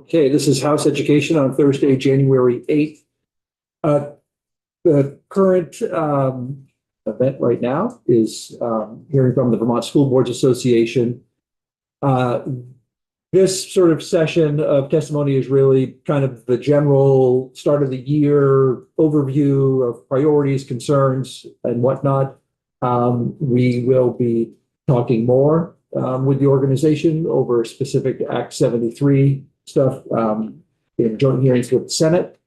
Okay, this is House Education on Thursday, January 8th. The current event right now is hearing from the Vermont School Boards Association. This sort of session of testimony is really kind of the general start of the year overview of priorities, concerns, and whatnot. We will be talking more with the organization over specific Act 73 stuff in joint hearings with the Senate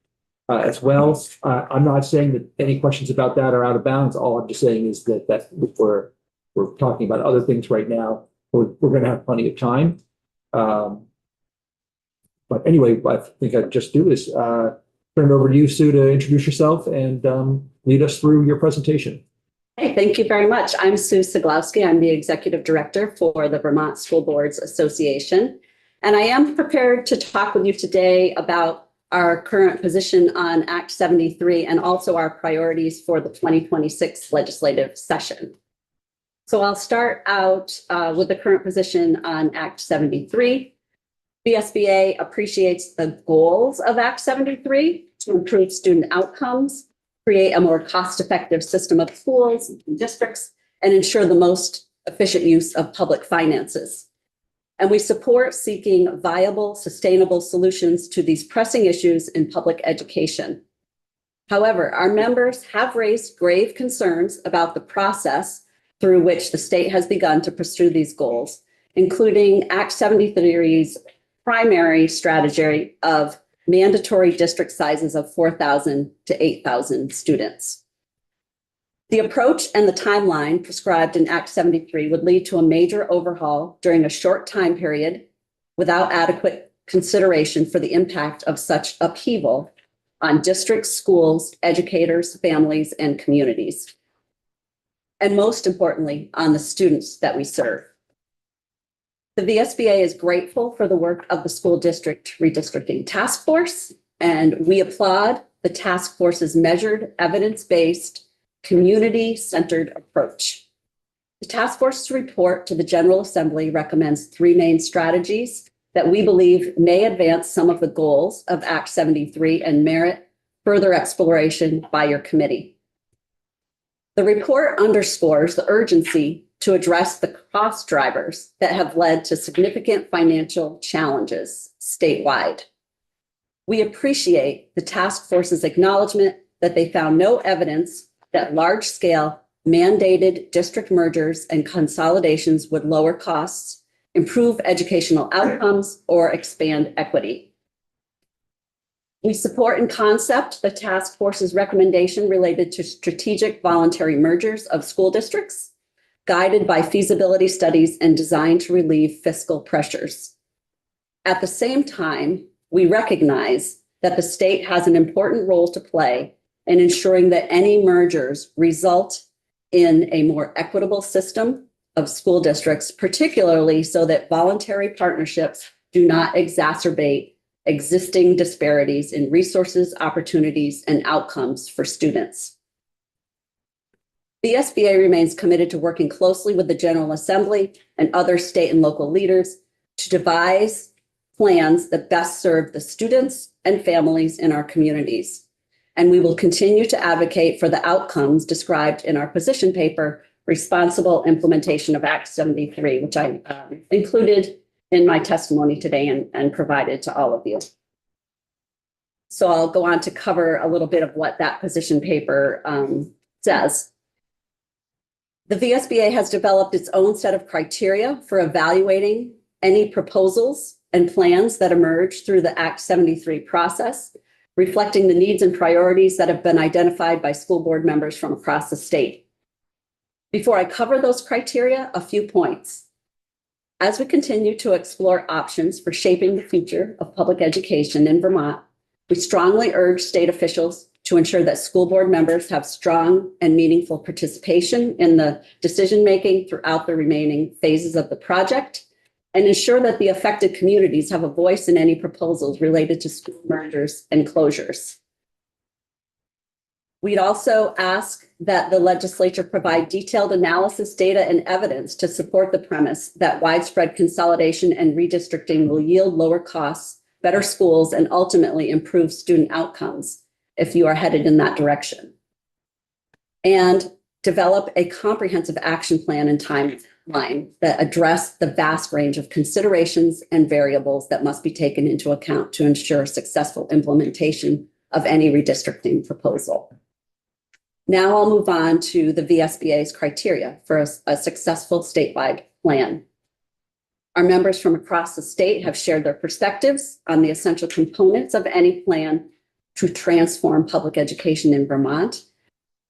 as well. I'm not saying that any questions about that are out of bounds. All I'm just saying is that we're talking about other things right now. We're going to have plenty of time. But anyway, I think I'd just do is turn it over to you, Sue, to introduce yourself and lead us through your presentation. Hey, thank you very much. I'm Sue Siglowski. I'm the Executive Director for the Vermont School Boards Association. And I am prepared to talk with you today about our current position on Act 73 and also our priorities for the 2026 legislative session. So I'll start out with the current position on Act 73. VSBA appreciates the goals of Act 73 to improve student outcomes, create a more cost-effective system of schools and districts, and ensure the most efficient use of public finances. And we support seeking viable, sustainable solutions to these pressing issues in public education. However, our members have raised grave concerns about the process through which the state has begun to pursue these goals, including Act 73's primary strategy of mandatory district sizes of 4,000 to 8,000 students. The approach and the timeline prescribed in Act 73 would lead to a major overhaul during a short time period without adequate consideration for the impact of such upheaval on districts, schools, educators, families, and communities. And most importantly, on the students that we serve. The VSBA is grateful for the work of the School District Redistricting Task Force, and we applaud the task force's measured, evidence-based, community-centered approach. The task force's report to the General Assembly recommends three main strategies that we believe may advance some of the goals of Act 73 and merit further exploration by your committee. The report underscores the urgency to address the cost drivers that have led to significant financial challenges statewide. We appreciate the task force's acknowledgement that they found no evidence that large-scale mandated district mergers and consolidations would lower costs, improve educational outcomes, or expand equity. We support in concept the task force's recommendation related to strategic voluntary mergers of school districts, guided by feasibility studies and designed to relieve fiscal pressures. At the same time, we recognize that the state has an important role to play in ensuring that any mergers result in a more equitable system of school districts, particularly so that voluntary partnerships do not exacerbate existing disparities in resources, opportunities, and outcomes for students. The SBA remains committed to working closely with the General Assembly and other state and local leaders to devise plans that best serve the students and families in our communities. And we will continue to advocate for the outcomes described in our position paper, Responsible Implementation of Act 73, which I included in my testimony today and provided to all of you. So I'll go on to cover a little bit of what that position paper says. The VSBA has developed its own set of criteria for evaluating any proposals and plans that emerge through the Act 73 process, reflecting the needs and priorities that have been identified by school board members from across the state. Before I cover those criteria, a few points. As we continue to explore options for shaping the future of public education in Vermont, we strongly urge state officials to ensure that school board members have strong and meaningful participation in the decision-making throughout the remaining phases of the project, and ensure that the affected communities have a voice in any proposals related to school mergers and closures. We'd also ask that the legislature provide detailed analysis, data, and evidence to support the premise that widespread consolidation and redistricting will yield lower costs better schools, and ultimately improve student outcomes if you are headed in that direction. And develop a comprehensive action plan and timeline that address the vast range of considerations and variables that must be taken into account to ensure successful implementation of any redistricting proposal. Now I'll move on to the VSBA's criteria for a successful statewide plan. Our members from across the state have shared their perspectives on the essential components of any plan to transform public education in Vermont.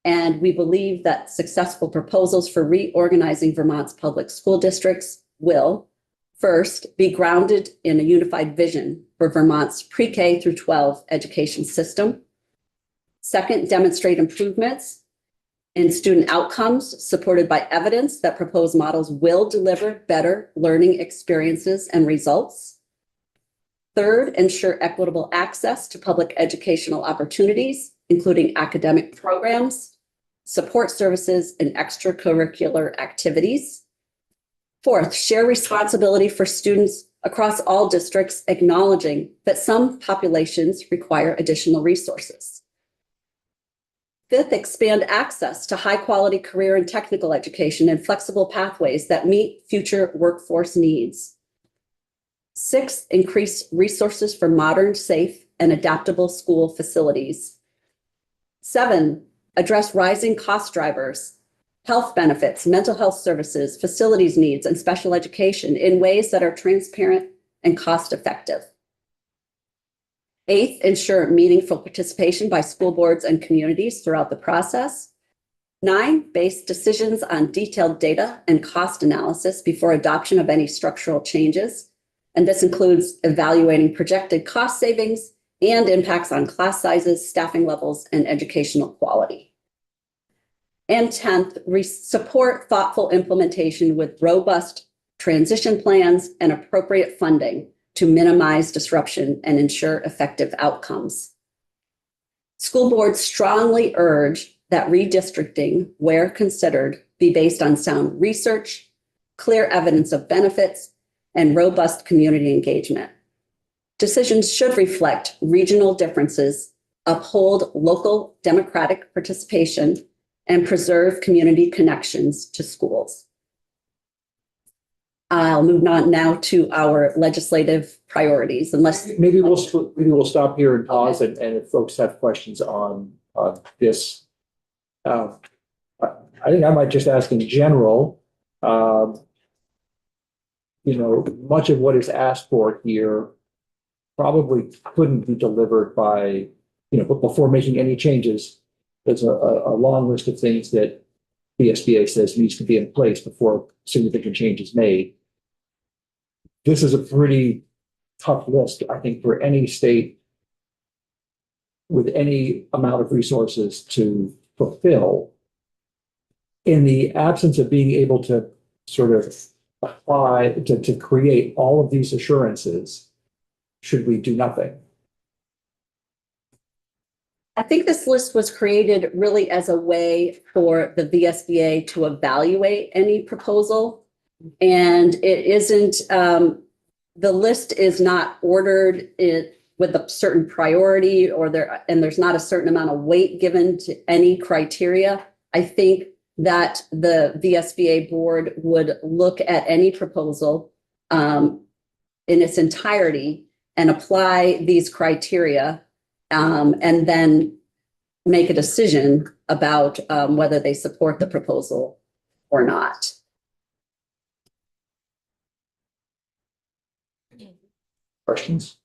And we believe that successful proposals for reorganizing Vermont's public school districts will, first, be grounded in a unified vision for Vermont's pre-K through 12 education system. Second, demonstrate improvements in student outcomes supported by evidence that proposed models will deliver better learning experiences and results. Third, ensure equitable access to public educational opportunities, including academic programs, support services, and extracurricular activities. Fourth, share responsibility for students across all districts, acknowledging that some populations require additional resources. Fifth, expand access to high-quality career and technical education and flexible pathways that meet future workforce needs. Sixth, increase resources for modern, safe, and adaptable school facilities. Seven, address rising cost drivers, health benefits, mental health services, facilities needs, and special education in ways that are transparent and cost-effective. Eighth, ensure meaningful participation by school boards and communities throughout the process. 9, base decisions on detailed data and cost analysis before adoption of any structural changes. And this includes evaluating projected cost savings and impacts on class sizes, staffing levels, and educational quality. And 10th, support thoughtful implementation with robust transition plans and appropriate funding to minimize disruption and ensure effective outcomes. School boards strongly urge that redistricting, where considered, be based on sound research, clear evidence of benefits, and robust community engagement. Decisions should reflect regional differences, uphold local democratic participation, and preserve community connections to schools. I'll move on now to our legislative priorities, unless Maybe we'll stop here and pause, and if folks have questions on this, I think I might just ask in general. Much of what is asked for here probably couldn't be delivered by, but before making any changes. There's a long list of things that the SBA says needs to be in place before significant change is made. This is a pretty tough list, I think, for any state with any amount of resources to fulfill. In the absence of being able to sort of apply, to create all of these assurances, should we do nothing? I think this list was created really as a way for the VSBA to evaluate any proposal. And it isn't, the list is not ordered with a certain priority, and there's not a certain amount of weight given to any criteria. I think that the VSBA board would look at any proposal in its entirety and apply these criteria, and then make a decision about whether they support the proposal or not. Questions?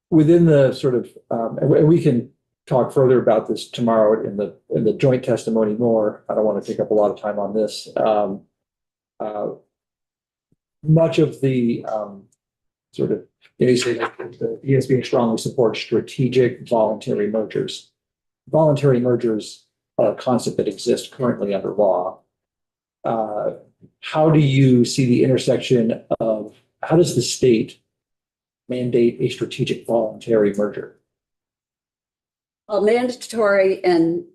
Within the sort of, and we can talk further about this tomorrow in the joint testimony more. I don't want to take up a lot of time on this. Much of the sort of, you say that the ESBA strongly supports strategic voluntary mergers. Voluntary mergers are a concept that exists currently under law. How do you see the intersection of, how does the state mandate a strategic voluntary merger? Well, mandatory and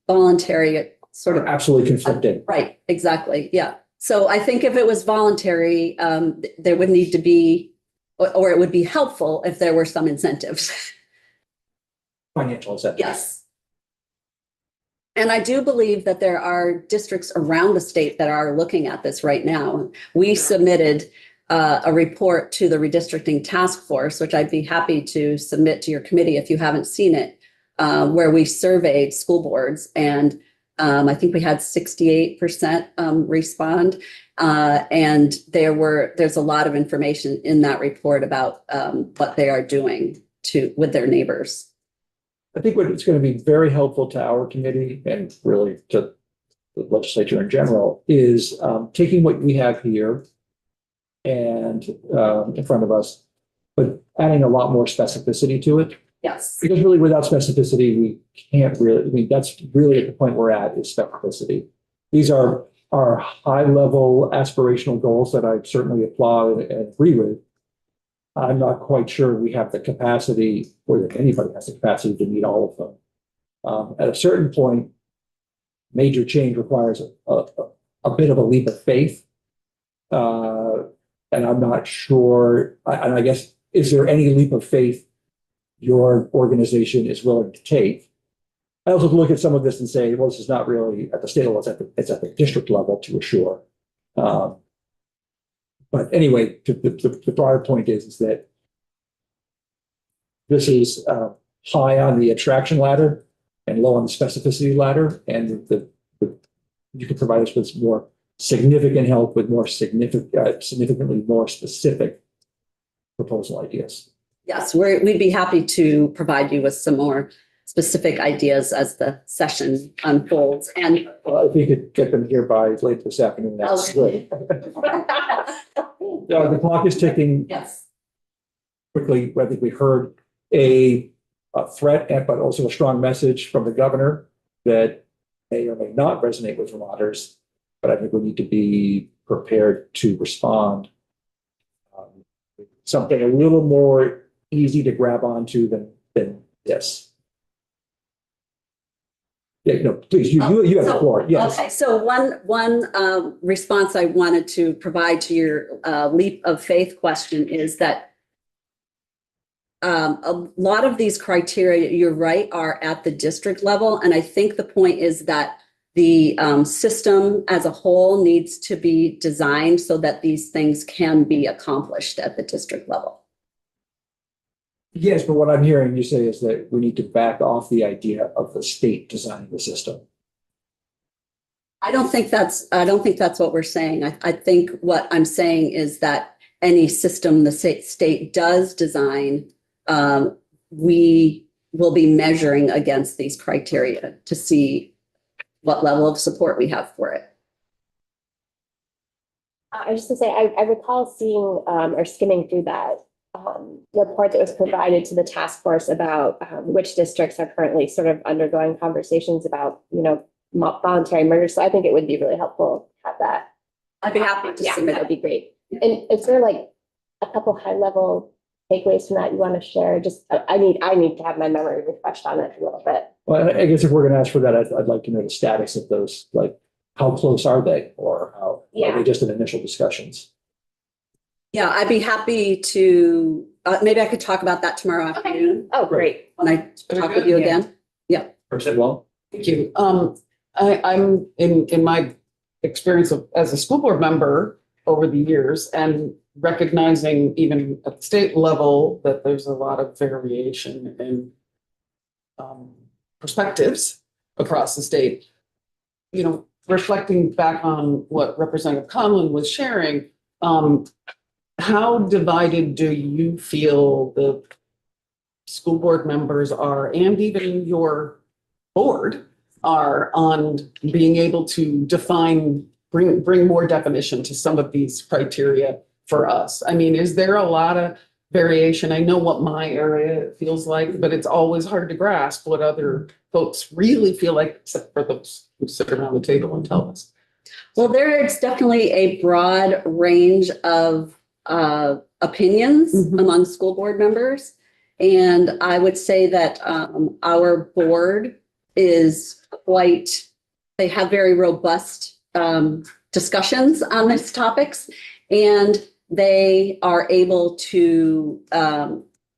voluntary sort of absolutely conflicting. Right, exactly. Yeah. So I think if it was voluntary, there would need to be, or it would be helpful if there were some incentives. Financial incentive. Yes. And I do believe that there are districts around the state that are looking at this right now. We submitted a report to the redistricting task force, which I'd be happy to submit to your committee if you haven't seen it, where we surveyed school boards, and I think we had 68% respond. And there's a lot of information in that report about what they are doing with their neighbors. I think what it's going to be very helpful to our committee and really to the legislature in general is taking what we have here and in front of us, but adding a lot more specificity to it. Yes. Because really without specificity, we can't really, I mean, that's really at the point we're at is specificity. These are high level aspirational goals that I certainly applaud and agree with. I'm not quite sure we have the capacity, or that anybody has the capacity to meet all of them. At a certain point, major change requires a bit of a leap of faith. And I'm not sure, and I guess, is there any leap of faith your organization is willing to take? I also look at some of this and say, well, this is not really at the state level, it's at the district level to assure. But anyway, the broader point is that this is high on the abstraction ladder and low on the specificity ladder, and you can provide us with more significant help with more significantly more specific proposal ideas. Yes, we'd be happy to provide you with some more specific ideas as the session unfolds. And if you could get them here by late this afternoon, that's good. The clock is ticking. Yes. Quickly, I think we heard a threat, but also a strong message from the governor that may or may not resonate with Vermonters, but I think we need to be prepared to respond. Something a little more easy to grab onto than this. Yeah, no, please, you have the floor. Yes. Okay, so one response I wanted to provide to your leap of faith question is that a lot of these criteria, you're right, are at the district level. And I think the point is that the system as a whole needs to be designed so that these things can be accomplished at the district level. Yes, but what I'm hearing you say is that we need to back off the idea of the state designing the system. I don't think that's what we're saying. I think what I'm saying is that any system the state does design, we will be measuring against these criteria to see what level of support we have for it. I was just gonna say, I recall seeing or skimming through that report that was provided to the task force about which districts are currently sort of undergoing conversations about, voluntary murder. So I think it would be really helpful to have that. I'd be happy to submit. That'd be great. And is there like a couple high level takeaways from that you want to share? Just I need to have my memory refreshed on it a little bit. Well, I guess if we're going to ask for that, I'd like to know the status of those, like how close are they, or how are they just in initial discussions? Yeah, I'd be happy to, maybe I could talk about that tomorrow afternoon. Oh, great. When I talk with you again. Yeah. Well, Thank you. I'm in my experience as a school board member over the years and recognizing even at the state level that there's a lot of variation in perspectives across the state. Reflecting back on what Representative Conlon was sharing, how divided do you feel the school board members are, and even your board are, on being able to bring more definition to some of these criteria for us? I mean, is there a lot of variation? I know what my area feels like, but it's always hard to grasp what other folks really feel like, except for those who sit around the table and tell us. Well, there's definitely a broad range of opinions among school board members. And I would say that our board is they have very robust discussions on these topics, and they are able to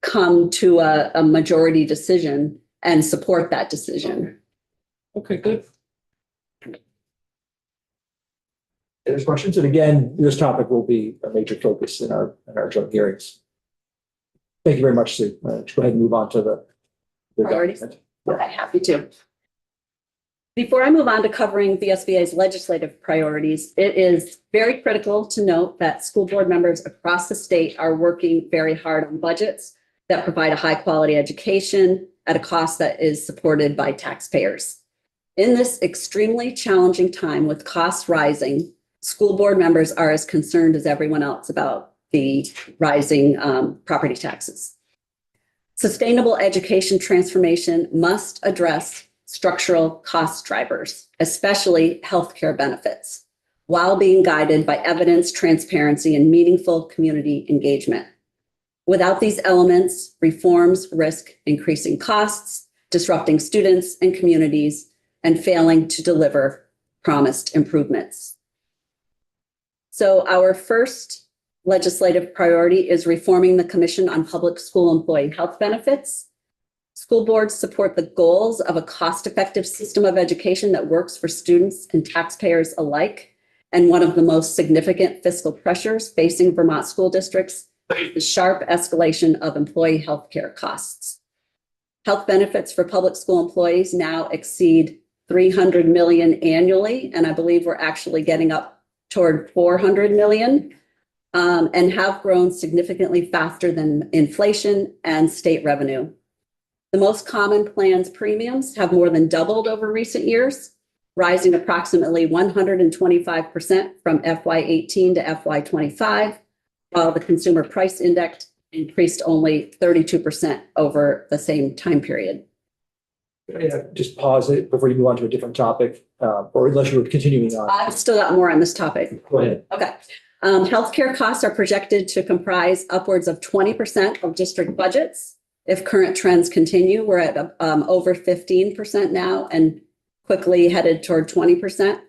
come to a majority decision and support that decision. Okay, good. There's questions, and again, this topic will be a major focus in our joint hearings. Thank you very much, Sue. Go ahead and move on to the Priorities? document. Okay, happy to. Before I move on to covering VSBA's legislative priorities, it is very critical to note that school board members across the state are working very hard on budgets that provide a high quality education at a cost that is supported by taxpayers. In this extremely challenging time with costs rising, school board members are as concerned as everyone else about the rising property taxes. Sustainable education transformation must address structural cost drivers, especially healthcare benefits, while being guided by evidence, transparency, and meaningful community engagement. Without these elements, reforms risk increasing costs, disrupting students and communities, and failing to deliver promised improvements. So our first legislative priority is reforming the Commission on Public School Employee Health Benefits. School boards support the goals of a cost-effective system of education that works for students and taxpayers alike. And one of the most significant fiscal pressures facing Vermont school districts is the sharp escalation of employee health care costs. Health benefits for public school employees now exceed $300 million annually, and I believe we're actually getting up toward $400 million, and have grown significantly faster than inflation and state revenue. The most common plans premiums have more than doubled over recent years, rising approximately 125% from FY18 to FY25, while the Consumer Price Index increased only 32% over the same time period. Just pause it before you move on to a different topic, or unless you're continuing on. I've still got more on this topic. Go ahead. Okay. Healthcare costs are projected to comprise upwards of 20% of district budgets. If current trends continue, we're at over 15% now and quickly headed toward 20%.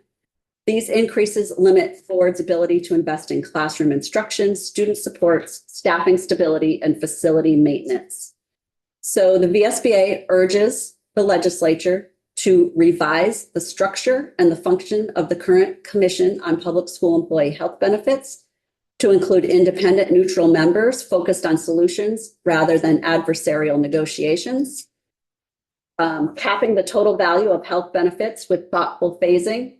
These increases limit Ford's ability to invest in classroom instruction, student supports, staffing stability, and facility maintenance. So the VSBA urges the legislature to revise the structure and the function of the current Commission on Public School Employee Health Benefits to include independent, neutral members focused on solutions rather than adversarial negotiations, capping the total value of health benefits with thoughtful phasing,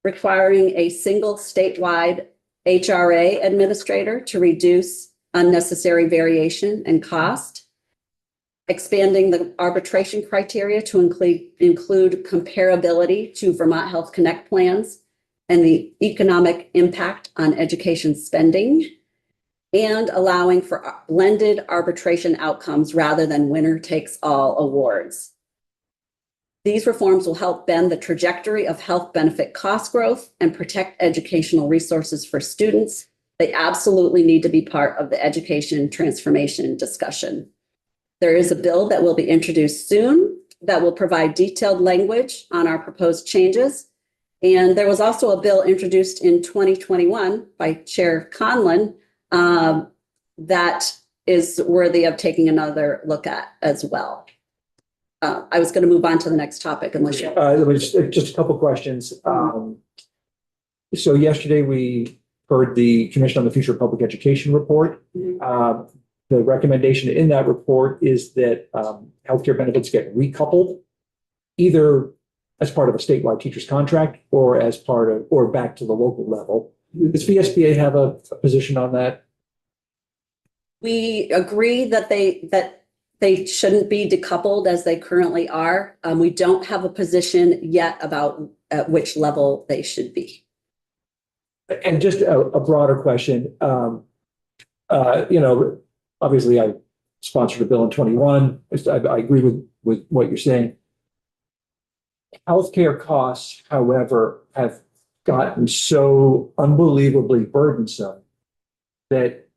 requiring a single statewide HRA administrator to reduce unnecessary variation and cost, expanding the arbitration criteria to include comparability to Vermont Health Connect plans and the economic impact on education spending, and allowing for blended arbitration outcomes rather than winner-takes-all awards. These reforms will help bend the trajectory of health benefit cost growth and protect educational resources for students. They absolutely need to be part of the education transformation discussion. There is a bill that will be introduced soon that will provide detailed language on our proposed changes. And there was also a bill introduced in 2021 by Chair Conlon that is worthy of taking another look at as well. I was going to move on to the next topic unless you. Just a couple questions. So yesterday we heard the Commission on the Future of Public Education report. The recommendation in that report is that healthcare benefits get recoupled, either as part of a statewide teacher's contract or as part of, or back to the local level. Does VSBA have a position on that? We agree that they shouldn't be decoupled as they currently are. We don't have a position yet about at which level they should be. And just a broader question, obviously I sponsored a bill in 21. I agree with what you're saying. Healthcare costs, however, have gotten so unbelievably burdensome that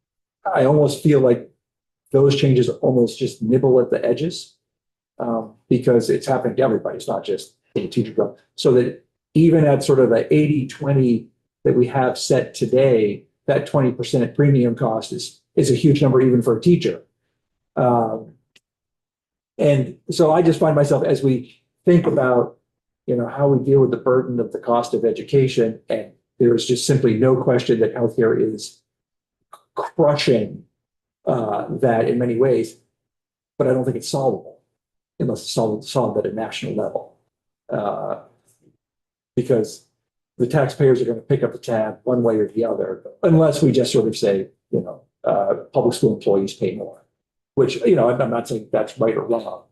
I almost feel like those changes almost just nibble at the edges, because it's happening to everybody. It's not just the teacher. So that even at sort of the 80-20 that we have set today, that 20% premium cost is a huge number even for a teacher. And so I just find myself, as we think about, how we deal with the burden of the cost of education, and there is just simply no question that healthcare is crushing that in many ways, but I don't think it's solvable unless it's solved at a national level. Because the taxpayers are going to pick up the tab one way or the other, unless we just sort of say, public school employees pay more, which, I'm not saying that's right or wrong.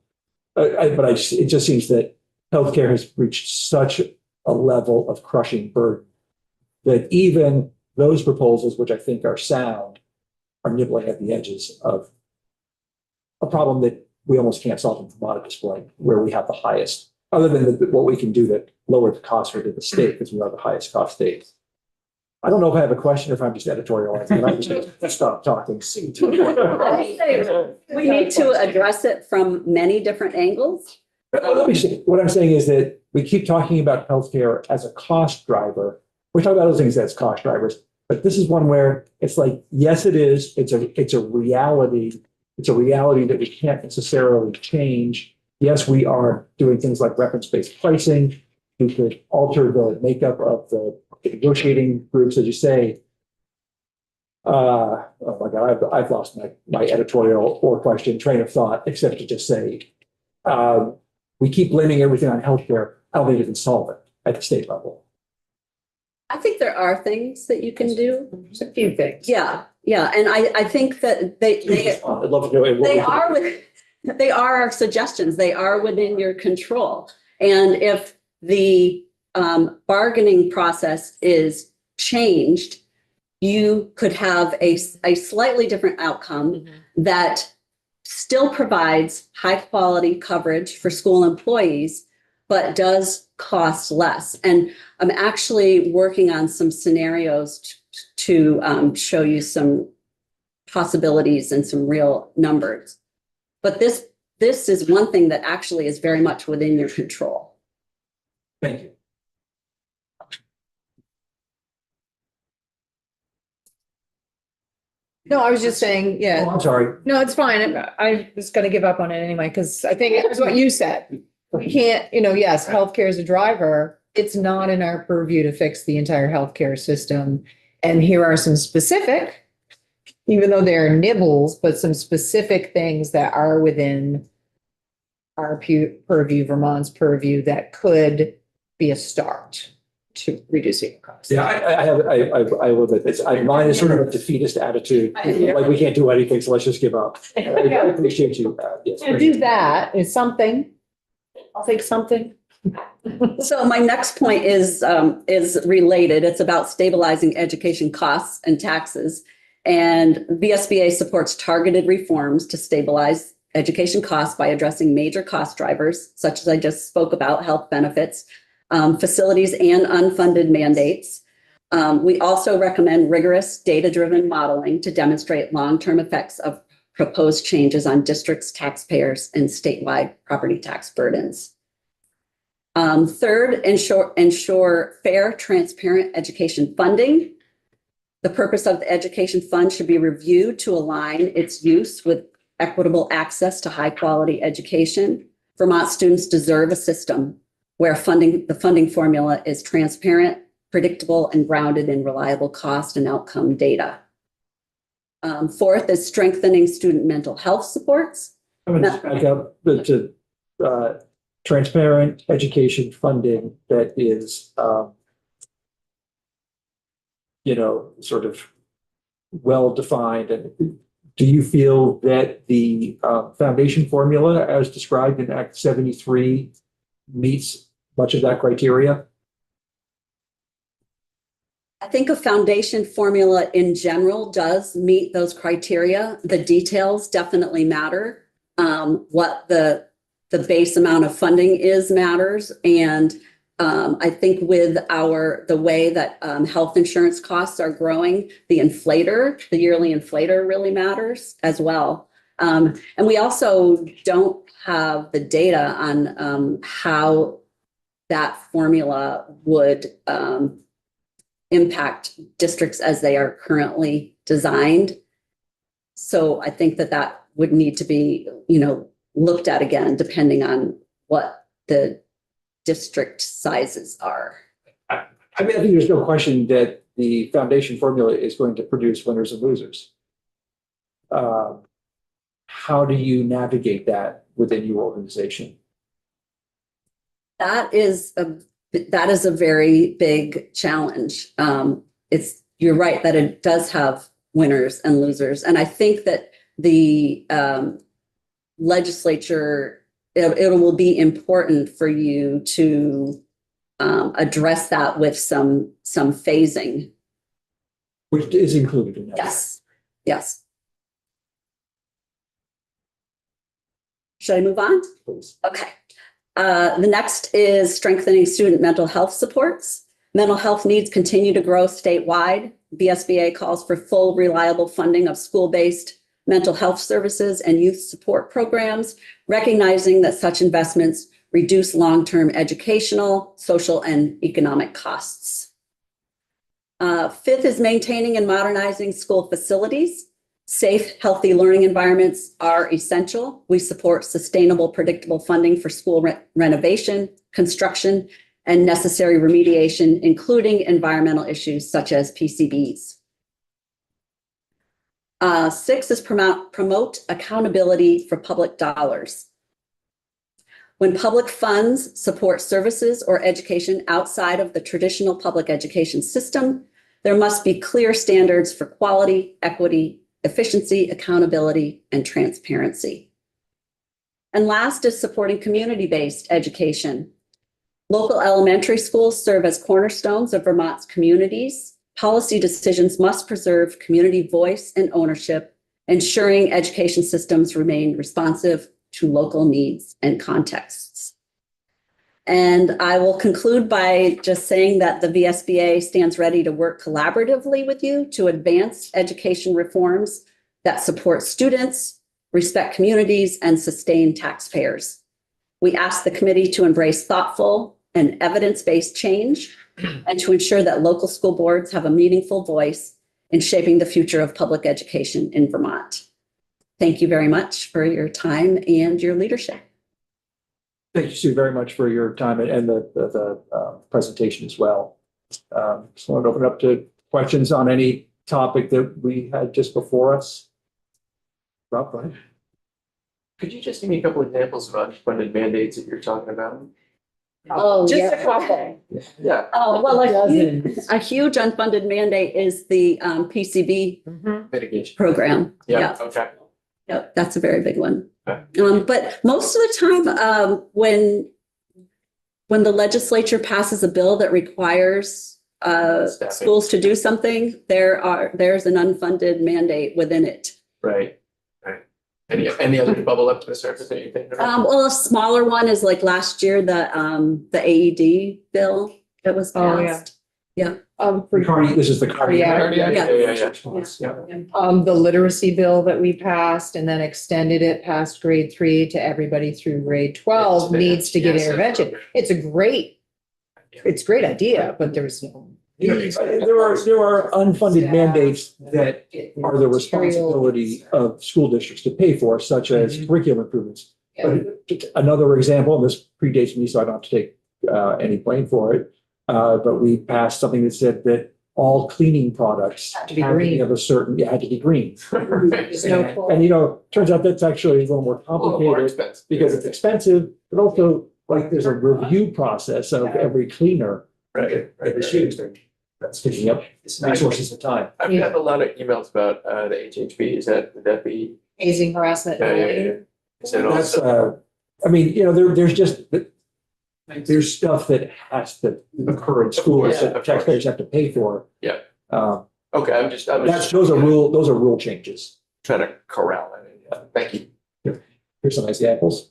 It just seems that healthcare has reached such a level of crushing burden that even those proposals, which I think are sound, are nibbling at the edges of a problem that we almost can't solve in Vermont at this point, where we have the highest, other than what we can do to lower the cost rate of the state, because we are the highest cost state. I don't know if I have a question or if I'm just editorializing. I'm just going to stop talking. We need to address it from many different angles. Let me see. What I'm saying is that we keep talking about healthcare as a cost driver. We talk about other things as cost drivers, but this is one where it's like, yes, it is. It's a reality. It's a reality that we can't necessarily change. Yes, we are doing things like reference-based pricing. We could alter the makeup of the negotiating groups, as you say. Oh my God, I've lost my editorial or question train of thought, except to just say, we keep blaming everything on healthcare. I don't think you can solve it at the state level. I think there are things that you can do. There's a few things. Yeah. And I think that I'd love to know. they are our suggestions. They are within your control. And if the bargaining process is changed, you could have a slightly different outcome that still provides high quality coverage for school employees, but does cost less. And I'm actually working on some scenarios to show you some possibilities and some real numbers. But this is one thing that actually is very much within your control. Thank you. No, I was just saying, Oh, yeah, I'm sorry. no, it's fine. I was gonna give up on it anyway, because I think it was what you said. We can't, yes, healthcare is a driver. It's not in our purview to fix the entire healthcare system. And here are some specific, even though they're nibbles, but some specific things that are within our purview, Vermont's purview, that could be a start to reducing costs. Yeah, I love it. Mine is sort of a defeatist attitude. Like we can't do anything, so let's just give up. I appreciate you. Yes. To do that is something. I'll take something. So my next point is related. It's about stabilizing education costs and taxes. And VSBA supports targeted reforms to stabilize education costs by addressing major cost drivers, such as I just spoke about, health benefits, facilities, and unfunded mandates. We also recommend rigorous data-driven modeling to demonstrate long-term effects of proposed changes on districts, taxpayers, and statewide property tax burdens. Third, ensure fair, transparent education funding. The purpose of the education fund should be reviewed to align its use with equitable access to high-quality education. Vermont students deserve a system where the funding formula is transparent, predictable, and grounded in reliable cost and outcome data. Fourth is strengthening student mental health supports. I'm going to back up to transparent education funding that is, sort of well-defined. And do you feel that the foundation formula as described in Act 73 meets much of that criteria? I think a foundation formula in general does meet those criteria. The details definitely matter. What the base amount of funding is matters. And I think with the way that health insurance costs are growing, the yearly inflator really matters as well. And we also don't have the data on how that formula would impact districts as they are currently designed. So I think that that would need to be, looked at again, depending on what the district sizes are. I mean, I think there's no question that the foundation formula is going to produce winners and losers. How do you navigate that within your organization? That is a very big challenge. You're right that it does have winners and losers. And I think that the legislature, it will be important for you to address that with some phasing. Which is included in that. Yes. Should I move on? Please. Okay. The next is strengthening student mental health supports. Mental health needs continue to grow statewide. VSBA calls for full, reliable funding of school-based mental health services and youth support programs, recognizing that such investments reduce long-term educational, social, and economic costs. Fifth is maintaining and modernizing school facilities. Safe, healthy learning environments are essential. We support sustainable, predictable funding for school renovation, construction, and necessary remediation, including environmental issues such as PCBs. Six is promote accountability for public dollars. When public funds support services or education outside of the traditional public education system, there must be clear standards for quality, equity, efficiency, accountability, and transparency. And last is supporting community-based education. Local elementary schools serve as cornerstones of Vermont's communities. Policy decisions must preserve community voice and ownership, ensuring education systems remain responsive to local needs and contexts. And I will conclude by just saying that the VSBA stands ready to work collaboratively with you to advance education reforms that support students, respect communities, and sustain taxpayers. We ask the committee to embrace thoughtful and evidence-based change and to ensure that local school boards have a meaningful voice in shaping the future of public education in Vermont. Thank you very much for your time and your leadership. Thank you, Sue, very much for your time and the presentation as well. Just want to open up to questions on any topic that we had just before us. Rob, go ahead. Could you just give me a couple examples of unfunded mandates that you're talking about? Oh, Just yeah. a couple. Yeah. Oh, well, Dozens. a huge unfunded mandate is the PCB Mitigation. program. Yeah, okay. Yeah, that's a very big one. Okay. But most of the time, when the legislature passes a bill that requires Staffing. schools to do something, there's an unfunded mandate within it. Right. Any other bubble up to the surface that you think about? Well, a smaller one is like last year, the AED bill that was Oh, yeah. passed. Yeah. This is the cardiac. Cardiac, Yeah. yeah. The literacy bill that we passed and then extended it past grade 3 to everybody through grade 12 needs to get Yes, intervention. It's a great idea, but there's no. There are unfunded mandates that are the responsibility of school districts to pay for, such as curriculum improvements. But another example, and this predates me, so I don't have to take any blame for it. But we passed something that said that all cleaning products Had to be had to green. have a certain, had to be green. There's no. And turns out that's actually a little more A little more complicated expensive. because it's expensive, but also like there's a review process of every cleaner Right. that is used. That's taking up resources and time. I've gotten a lot of emails about the HHB. Would that be? Hazing, harassment. Yeah. Is that That's, also? there's just, there's stuff that has to occur in schools Yeah, that of taxpayers have to pay for. Yeah. Um, Okay, I was just those are rule changes. trying to corral that. In. Thank you. Here's some examples.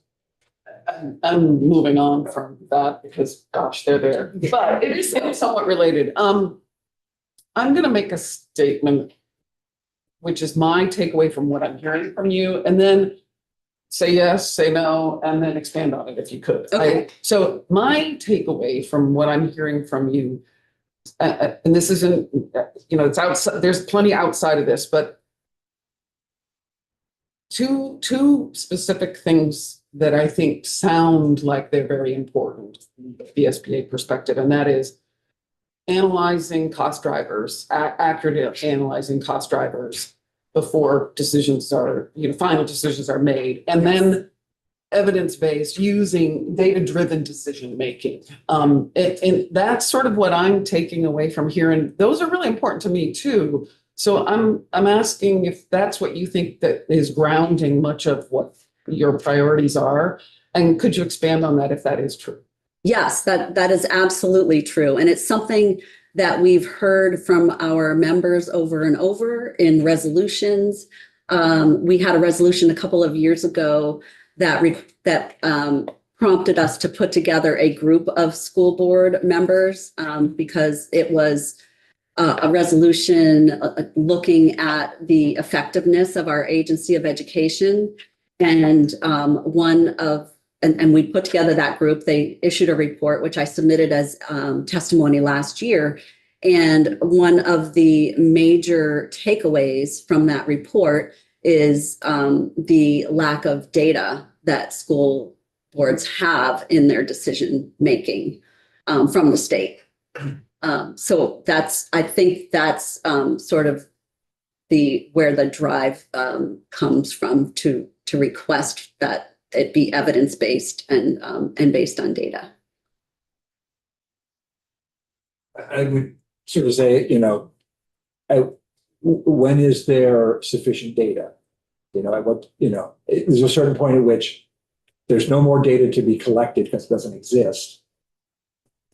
I'm moving on from that because, gosh, they're there, but it is somewhat related. I'm going to make a statement, which is my takeaway from what I'm hearing from you, and then say yes, say no, and then expand on it if you could. Okay. So my takeaway from what I'm hearing from you and this isn't, it's outside, there's plenty outside of this, but two specific things that I think sound like they're very important from the VSBA perspective, and that is analyzing cost drivers, accurately analyzing cost drivers before decisions are, final decisions are made, and then evidence-based, using data-driven decision-making. And that's sort of what I'm taking away from here, and those are really important to me too. So I'm asking if that's what you think that is grounding much of what your priorities are, and could you expand on that if that is true? Yes, that is absolutely true. And it's something that we've heard from our members over and over in resolutions. We had a resolution a couple of years ago that prompted us to put together a group of school board members because it was a resolution looking at the effectiveness of our agency of education. And and we put together that group. They issued a report, which I submitted as testimony last year. And one of the major takeaways from that report is the lack of data that school boards have in their decision making from the state. So I think that's sort of where the drive comes from to request that it be evidence-based and based on data. I would sort of say, when is there sufficient data? There's a certain point at which there's no more data to be collected because it doesn't exist.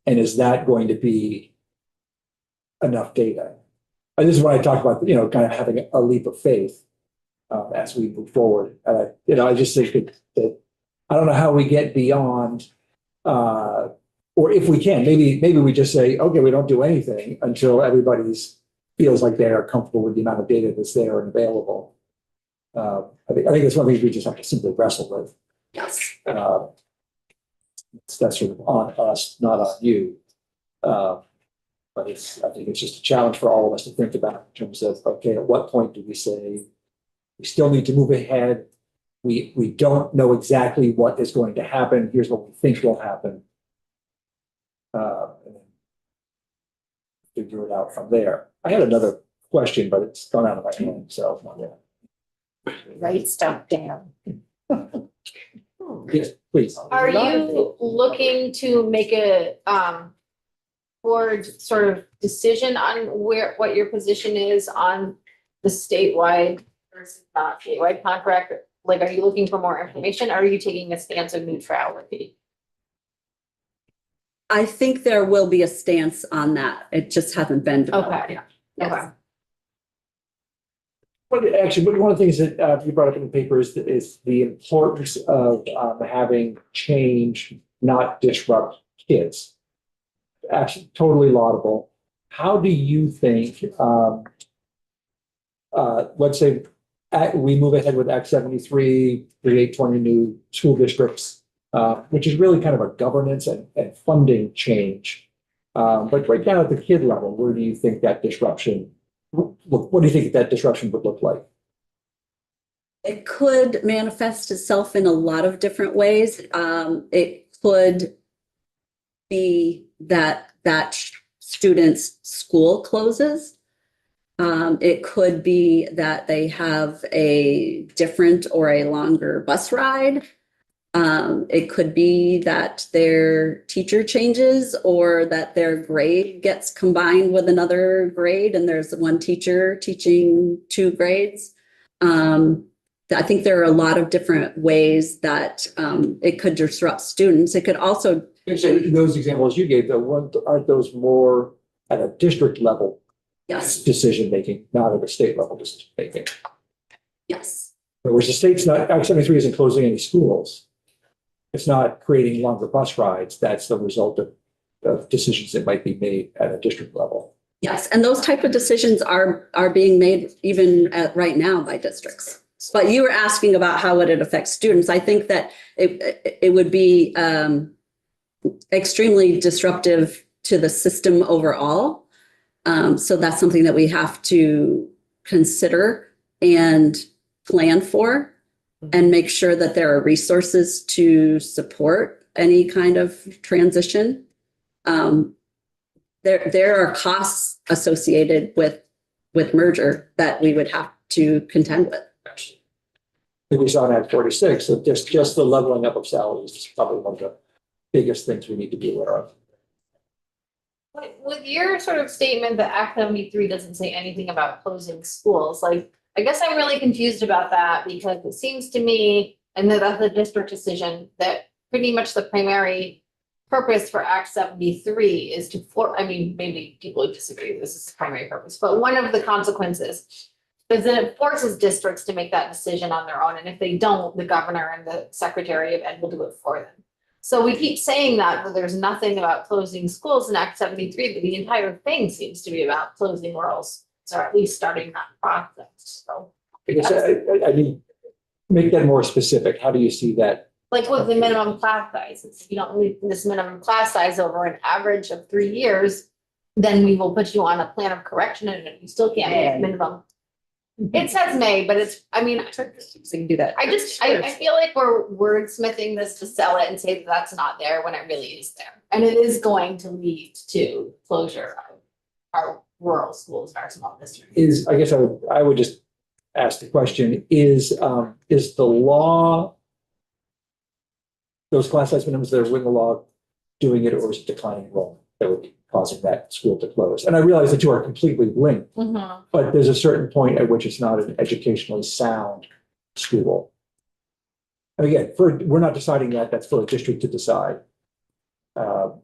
And is that going to be enough data? And this is what I talk about, kind of having a leap of faith as we move forward. I just think that I don't know how we get beyond, or if we can, maybe we just say, okay, we don't do anything until everybody feels like they are comfortable with the amount of data that's there and available. I think that's one thing we just have to simply wrestle with. Yes. That's sort of on us, not on you. But I think it's just a challenge for all of us to think about in terms of, okay, at what point do we say we still need to move ahead? We don't know exactly what is going to happen. Here's what we think will happen. And then figure it out from there. I had another question, but it's gone out of my hand. So Write stuff down. yes, please. Are you looking to make a board sort of decision on what your position is on the statewide versus not statewide contract? Like, are you looking for more information? Or are you taking a stance of neutrality? I think there will be a stance on that. It just hasn't been developed yet. Yes. Okay. Well, actually, one of the things that you brought up in the paper is the importance of having change not disrupt kids. Actually, totally laudable. How do you think, let's say we move ahead with Act 73, create 20 new school districts, which is really kind of a governance and funding change. But right down at the kid level, where do you think that disruption, what do you think that disruption would look like? It could manifest itself in a lot of different ways. It could be that student's school closes. It could be that they have a different or a longer bus ride. It could be that their teacher changes or that their grade gets combined with another grade and there's one teacher teaching two grades. I think there are a lot of different ways that it could disrupt students. It could also. Those examples you gave, aren't those more at a district level? Yes. Decision making, not at a state level decision making. Yes. Whereas the state's not, Act 73 isn't closing any schools. It's not creating longer bus rides. That's the result of decisions that might be made at a district level. Yes, and those type of decisions are being made even right now by districts. But you were asking about how would it affect students. I think that it would be extremely disruptive to the system overall. So that's something that we have to consider and plan for and make sure that there are resources to support any kind of transition. There are costs associated with merger that we would have to contend with. I think we saw in Act 46, that just the leveling up of salaries is probably one of the biggest things we need to be aware of. With your sort of statement that Act 73 doesn't say anything about closing schools, like, I guess I'm really confused about that because it seems to me, and that's a district decision, that pretty much the primary purpose for Act 73 is to maybe people would disagree, this is the primary purpose, but one of the consequences is that it forces districts to make that decision on their own. And if they don't, the governor and the secretary of ed will do it for them. So we keep saying that there's nothing about closing schools in Act 73, but the entire thing seems to be about closing rural schools, or at least starting that process. So I guess I mean, make that more specific. How do you see that? like with the minimum class sizes, if you don't meet this minimum class size over an average of 3 years, then we will put you on a plan of correction and you still can't meet minimum. It says may, but it's, I mean, So you can do that. I feel like we're wordsmithing this to sell it and say that that's not there when it really is there. And it is going to lead to closure of our rural schools, our small districts. I guess I would just ask the question, is the law, those class size minimums that are in the law, doing it, or is it declining enrollment that would be causing that school to close? And I realize that you are completely linked, but there's a certain point at which it's not an educationally sound school. And again, we're not deciding that, that's for a district to decide. Or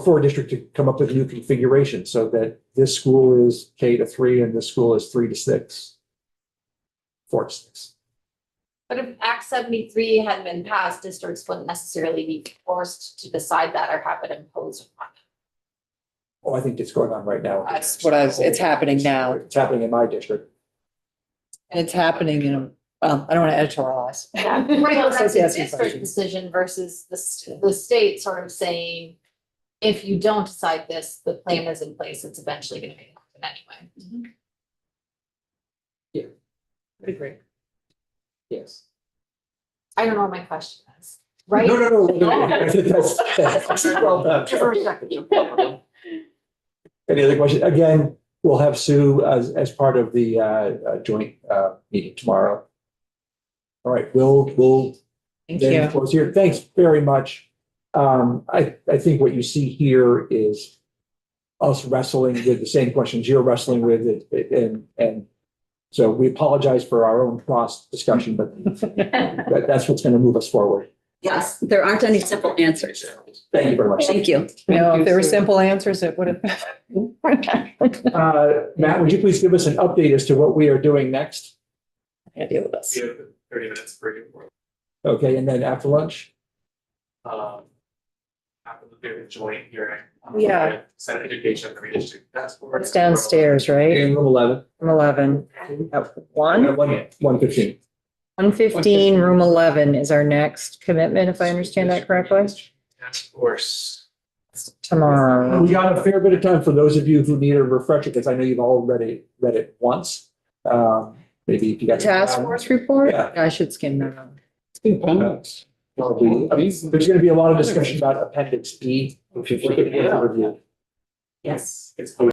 for a district to come up with a new configuration so that this school is K-3 and this school is 3 to 6, 4 to 6. But if Act 73 hadn't been passed, districts wouldn't necessarily be forced to decide that or have it imposed upon them. Oh, I think it's going on right now. That's what it's happening now. It's happening in my district. And it's happening in, I don't want to editorialize. Yeah, right, that's a Yes, yes, district yes. decision versus the state sort of saying, if you don't decide this, the plan is in place, it's eventually gonna be happen anyway. I agree. Yes. I don't know what my question is, right? No. That's well done. Any other questions? Again, we'll have Sue as part of the joint meeting tomorrow. All right, we'll Thank then you. close here. Thanks very much. I think what you see here is us wrestling with the same questions you're wrestling with, and so we apologize for our own cross discussion, but that's what's going to move us forward. Yes, there aren't any simple answers. Thank you very much. Thank you. If there were simple answers, it would have. Matt, would you please give us an update as to what we are doing next? I deal with us. We have 30 minutes break. Okay, and then after lunch? After the joint hearing. Yeah. Senate Education and Redistricting Task Force. It's downstairs, right? In room 11. Room 11. At 1:15. 1:15, room 11 is our next commitment, if I understand that correctly, Task Force. tomorrow. We got a fair bit of time for those of you who need a refresher, because I know you've all read it once. Maybe if you The got. task force report? Yeah. I should skim that. There's going to be a lot of discussion about Appendix E, which is review. Yes. It's